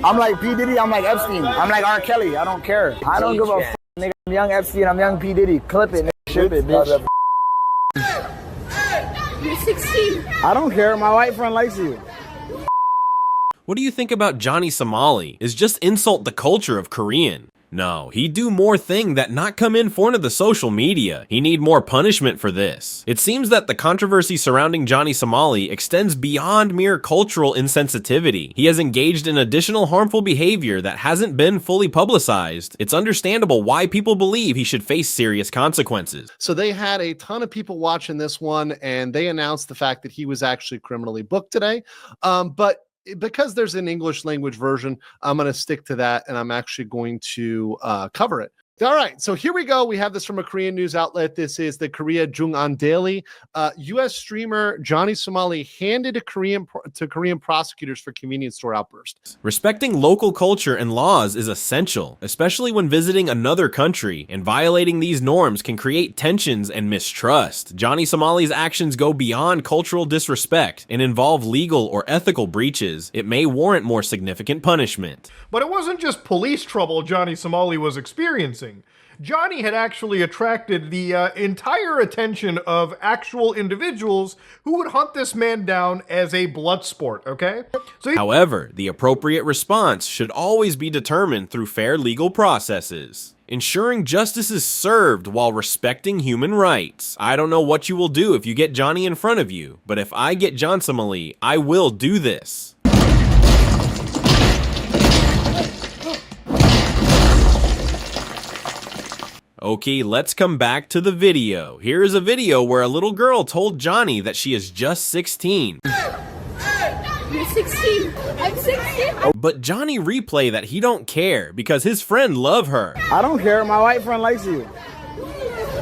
I'm like P. Diddy, I'm like Epstein. I'm like R. Kelly, I don't care. I don't give a f, nigga. I'm young Epstein, I'm young P. Diddy. Clip it, nigga. Ship it, bitch. You're 16. I don't care, my white friend likes you. What do you think about Johnny Somali? Is just insult the culture of Korean? No, he do more thing that not come in front of the social media. He need more punishment for this. It seems that the controversy surrounding Johnny Somali extends beyond mere cultural insensitivity. He has engaged in additional harmful behavior that hasn't been fully publicized. It's understandable why people believe he should face serious consequences. So they had a ton of people watching this one, and they announced the fact that he was actually criminally booked today. But because there's an English language version, I'm going to stick to that, and I'm actually going to cover it. All right, so here we go. We have this from a Korean news outlet. This is the Korea Jung'an Daily. U.S. streamer Johnny Somali handed to Korean prosecutors for convenience store outburst. Respecting local culture and laws is essential, especially when visiting another country, and violating these norms can create tensions and mistrust. Johnny Somali's actions go beyond cultural disrespect and involve legal or ethical breaches. It may warrant more significant punishment. But it wasn't just police trouble Johnny Somali was experiencing. Johnny had actually attracted the entire attention of actual individuals who would hunt this man down as a blood sport, okay? However, the appropriate response should always be determined through fair legal processes, ensuring justice is served while respecting human rights. I don't know what you will do if you get Johnny in front of you, but if I get John Somali, I will do this. Okay, let's come back to the video. Here is a video where a little girl told Johnny that she is just 16. You're 16. I'm 16. But Johnny replay that he don't care because his friend love her. I don't care, my white friend likes you.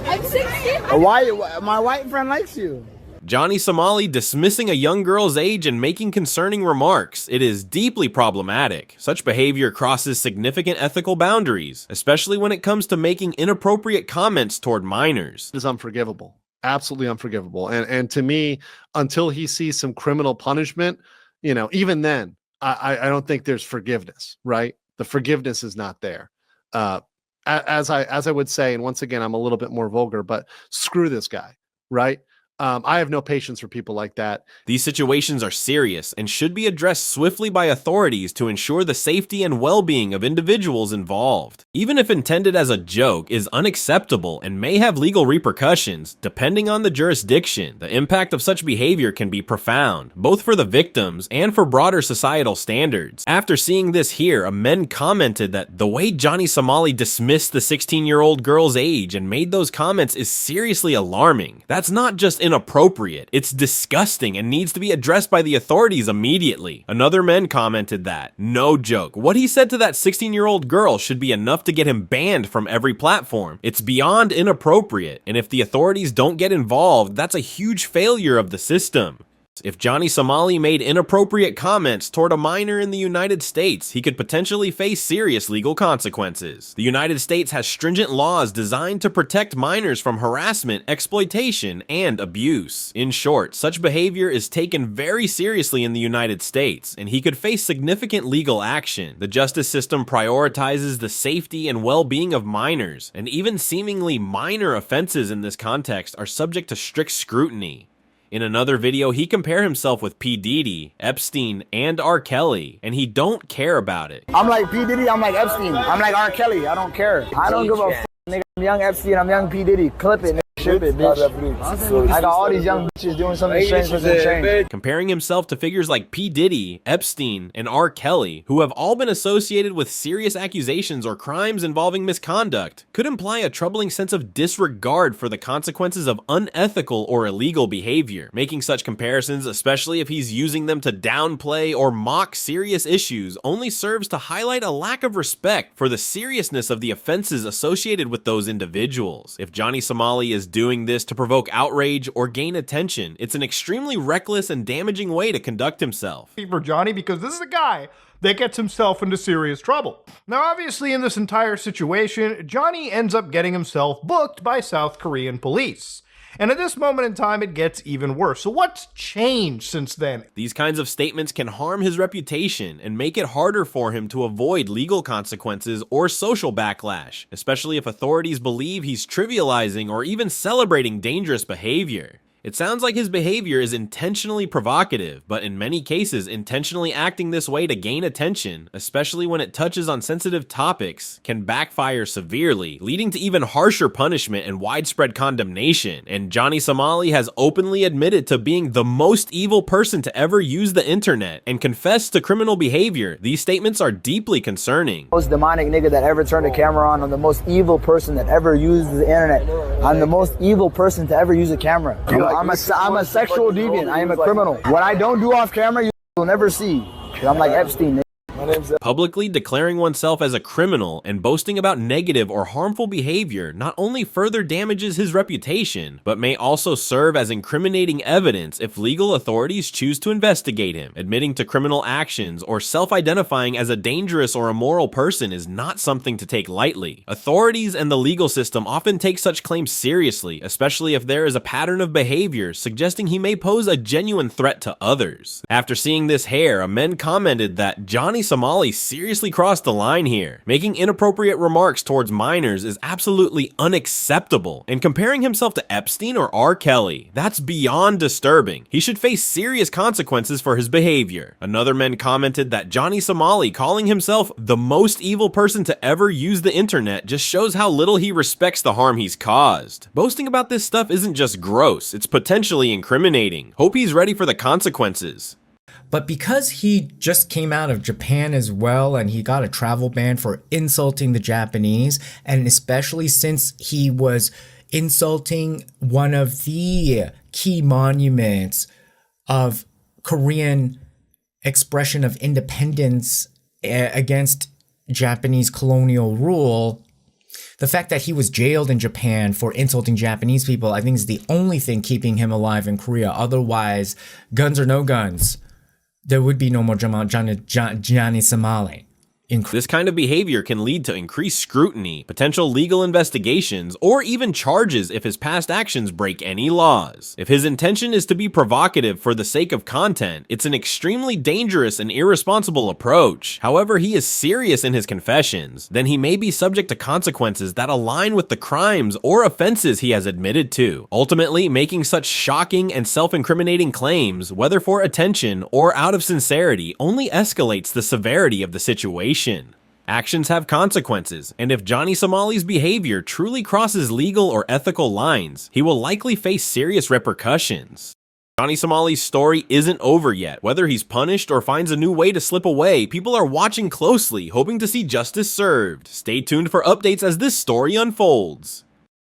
I'm 16. Why? My white friend likes you. Johnny Somali dismissing a young girl's age and making concerning remarks. It is deeply problematic. Such behavior crosses significant ethical boundaries, especially when it comes to making inappropriate comments toward minors. It is unforgivable. Absolutely unforgivable. And to me, until he sees some criminal punishment, even then, I don't think there's forgiveness, right? The forgiveness is not there. As I would say, and once again, I'm a little bit more vulgar, but screw this guy, right? I have no patience for people like that. These situations are serious and should be addressed swiftly by authorities to ensure the safety and well-being of individuals involved. Even if intended as a joke, is unacceptable and may have legal repercussions. Depending on the jurisdiction, the impact of such behavior can be profound, both for the victims and for broader societal standards. After seeing this here, a man commented that the way Johnny Somali dismissed the 16-year-old girl's age and made those comments is seriously alarming. That's not just inappropriate, it's disgusting and needs to be addressed by the authorities immediately. Another man commented that, no joke, what he said to that 16-year-old girl should be enough to get him banned from every platform. It's beyond inappropriate, and if the authorities don't get involved, that's a huge failure of the system. If Johnny Somali made inappropriate comments toward a minor in the United States, he could potentially face serious legal consequences. The United States has stringent laws designed to protect minors from harassment, exploitation, and abuse. In short, such behavior is taken very seriously in the United States, and he could face significant legal action. The justice system prioritizes the safety and well-being of minors, and even seemingly minor offenses in this context are subject to strict scrutiny. In another video, he compared himself with P. Diddy, Epstein, and R. Kelly, and he don't care about it. I'm like P. Diddy, I'm like Epstein. I'm like R. Kelly, I don't care. I don't give a f, nigga. I'm young Epstein, I'm young P. Diddy. Clip it, nigga. Ship it, bitch. I got all these young bitches doing something strange with the change. Comparing himself to figures like P. Diddy, Epstein, and R. Kelly, who have all been associated with serious accusations or crimes involving misconduct, could imply a troubling sense of disregard for the consequences of unethical or illegal behavior. Making such comparisons, especially if he's using them to downplay or mock serious issues, only serves to highlight a lack of respect for the seriousness of the offenses associated with those individuals. If Johnny Somali is doing this to provoke outrage or gain attention, it's an extremely reckless and damaging way to conduct himself. For Johnny, because this is a guy that gets himself into serious trouble. Now, obviously, in this entire situation, Johnny ends up getting himself booked by South Korean police. And at this moment in time, it gets even worse. So what's changed since then? These kinds of statements can harm his reputation and make it harder for him to avoid legal consequences or social backlash, especially if authorities believe he's trivializing or even celebrating dangerous behavior. It sounds like his behavior is intentionally provocative, but in many cases, intentionally acting this way to gain attention, especially when it touches on sensitive topics, can backfire severely, leading to even harsher punishment and widespread condemnation. And Johnny Somali has openly admitted to being the most evil person to ever use the internet and confessed to criminal behavior. These statements are deeply concerning. Most demonic nigga that ever turned a camera on. I'm the most evil person that ever used the internet. I'm the most evil person to ever use a camera. I'm a sexual deviant. I am a criminal. What I don't do off camera, you will never see. I'm like Epstein. Publicly declaring oneself as a criminal and boasting about negative or harmful behavior not only further damages his reputation, but may also serve as incriminating evidence if legal authorities choose to investigate him. Admitting to criminal actions or self-identifying as a dangerous or immoral person is not something to take lightly. Authorities and the legal system often take such claims seriously, especially if there is a pattern of behavior suggesting he may pose a genuine threat to others. After seeing this hair, a man commented that Johnny Somali seriously crossed the line here. Making inappropriate remarks towards minors is absolutely unacceptable, and comparing himself to Epstein or R. Kelly, that's beyond disturbing. He should face serious consequences for his behavior. Another man commented that Johnny Somali calling himself the most evil person to ever use the internet just shows how little he respects the harm he's caused. Boasting about this stuff isn't just gross, it's potentially incriminating. Hope he's ready for the consequences. But because he just came out of Japan as well, and he got a travel ban for insulting the Japanese, and especially since he was insulting one of the key monuments of Korean expression of independence against Japanese colonial rule, the fact that he was jailed in Japan for insulting Japanese people, I think is the only thing keeping him alive in Korea. Otherwise, guns or no guns, there would be no more Johnny Somali. This kind of behavior can lead to increased scrutiny, potential legal investigations, or even charges if his past actions break any laws. If his intention is to be provocative for the sake of content, it's an extremely dangerous and irresponsible approach. However, he is serious in his confessions, then he may be subject to consequences that align with the crimes or offenses he has admitted to. Ultimately, making such shocking and self-incriminating claims, whether for attention or out of sincerity, only escalates the severity of the situation. Actions have consequences, and if Johnny Somali's behavior truly crosses legal or ethical lines, he will likely face serious repercussions. Johnny Somali's story isn't over yet. Whether he's punished or finds a new way to slip away, people are watching closely, hoping to see justice served. Stay tuned for updates as this story unfolds.